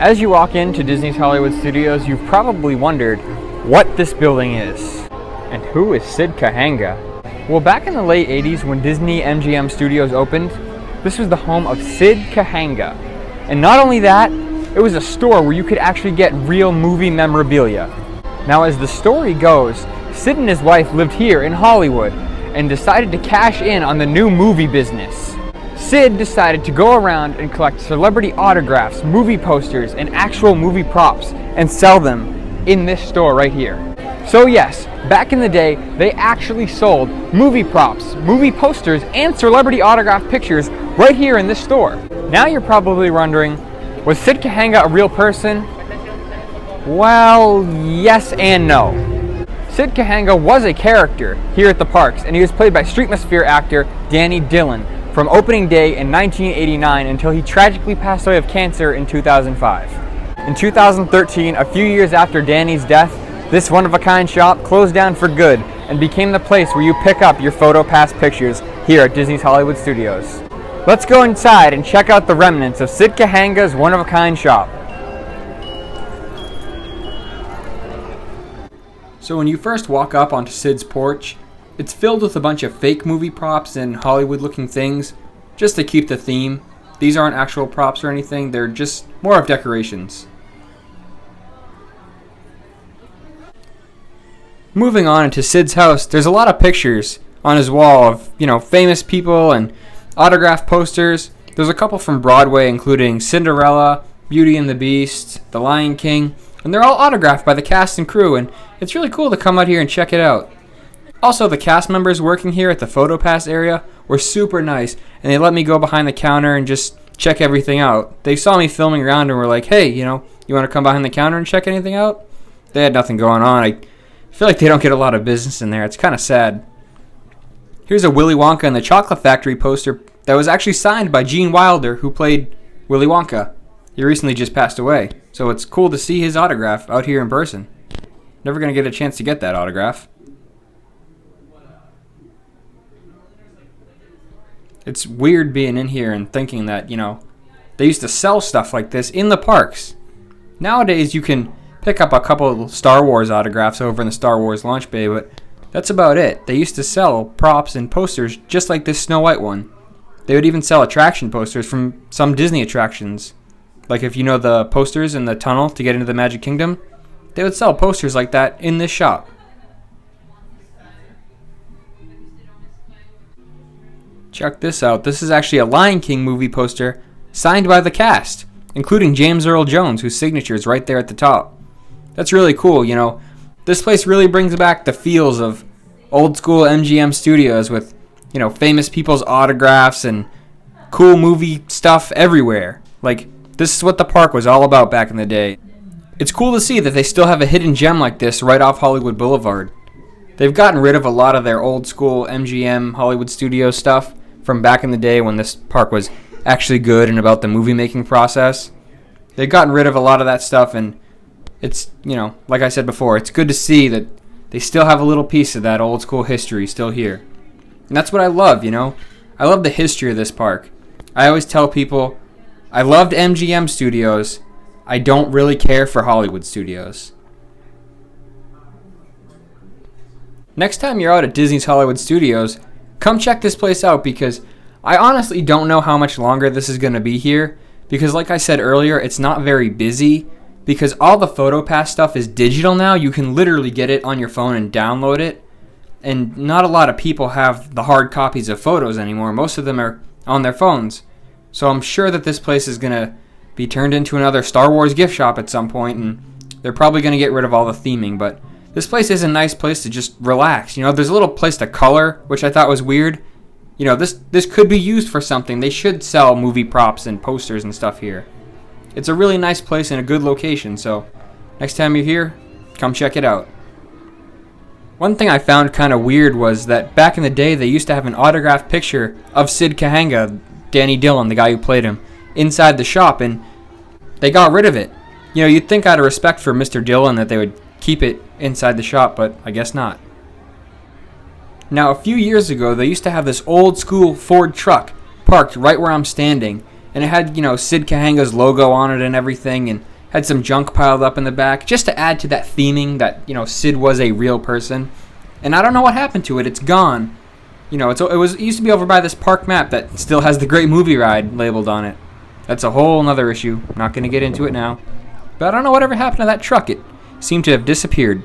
As you walk into Disney's Hollywood Studios, you've probably wondered what this building is. And who is Sid Cahuenga? Well, back in the late 80s when Disney MGM Studios opened, this was the home of Sid Cahuenga. And not only that, it was a store where you could actually get real movie memorabilia. Now, as the story goes, Sid and his wife lived here in Hollywood and decided to cash in on the new movie business. Sid decided to go around and collect celebrity autographs, movie posters, and actual movie props and sell them in this store right here. So yes, back in the day, they actually sold movie props, movie posters, and celebrity autograph pictures right here in this store. Now you're probably wondering, was Sid Cahuenga a real person? Well, yes and no. Sid Cahuenga was a character here at the parks, and he was played by Streetmosphere actor Danny Dillon from opening day in 1989 until he tragically passed away of cancer in 2005. In 2013, a few years after Danny's death, this one-of-a-kind shop closed down for good and became the place where you pick up your PhotoPass pictures here at Disney's Hollywood Studios. Let's go inside and check out the remnants of Sid Cahuenga's one-of-a-kind shop. So when you first walk up onto Sid's porch, it's filled with a bunch of fake movie props and Hollywood-looking things, just to keep the theme. These aren't actual props or anything, they're just more of decorations. Moving on into Sid's house, there's a lot of pictures on his wall of, famous people and autograph posters. There's a couple from Broadway, including Cinderella, Beauty and the Beast, The Lion King, and they're all autographed by the cast and crew, and it's really cool to come out here and check it out. Also, the cast members working here at the PhotoPass area were super nice, and they let me go behind the counter and just check everything out. They saw me filming around and were like, hey, you want to come behind the counter and check anything out? They had nothing going on. I feel like they don't get a lot of business in there. It's kind of sad. Here's a Willy Wonka and the Chocolate Factory poster that was actually signed by Gene Wilder, who played Willy Wonka. He recently just passed away, so it's cool to see his autograph out here in person. Never going to get a chance to get that autograph. It's weird being in here and thinking that, they used to sell stuff like this in the parks. Nowadays, you can pick up a couple of Star Wars autographs over in the Star Wars launch bay, but that's about it. They used to sell props and posters just like this Snow White one. They would even sell attraction posters from some Disney attractions. Like if you know the posters in the tunnel to get into the Magic Kingdom, they would sell posters like that in this shop. Check this out. This is actually a Lion King movie poster signed by the cast, including James Earl Jones, whose signature is right there at the top. That's really cool, This place really brings back the feels of old school MGM Studios with, famous people's autographs and cool movie stuff everywhere. Like, this is what the park was all about back in the day. It's cool to see that they still have a hidden gem like this right off Hollywood Boulevard. They've gotten rid of a lot of their old school MGM Hollywood Studios stuff from back in the day when this park was actually good and about the movie making process. They've gotten rid of a lot of that stuff, and it's, like I said before, it's good to see that they still have a little piece of that old school history still here. And that's what I love, I love the history of this park. I always tell people, I loved MGM Studios. I don't really care for Hollywood Studios. Next time you're out at Disney's Hollywood Studios, come check this place out, because I honestly don't know how much longer this is going to be here, because like I said earlier, it's not very busy, because all the PhotoPass stuff is digital now. You can literally get it on your phone and download it, and not a lot of people have the hard copies of photos anymore. Most of them are on their phones. So I'm sure that this place is going to be turned into another Star Wars gift shop at some point, and they're probably going to get rid of all the theming, but this place is a nice place to just relax. There's a little place to color, which I thought was weird. This could be used for something. They should sell movie props and posters and stuff here. It's a really nice place and a good location, so next time you're here, come check it out. One thing I found kind of weird was that back in the day, they used to have an autographed picture of Sid Cahuenga, Danny Dillon, the guy who played him, inside the shop, and they got rid of it. You'd think out of respect for Mr. Dillon that they would keep it inside the shop, but I guess not. Now, a few years ago, they used to have this old school Ford truck parked right where I'm standing, and it had, Sid Cahuenga's logo on it and everything, and Had some junk piled up in the back, just to add to that theming that, Sid was a real person. And I don't know what happened to it. It's gone. It used to be over by this park map that still has the Great Movie Ride labeled on it. That's a whole nother issue. Not going to get into it now. But I don't know whatever happened to that truck. It seemed to have disappeared.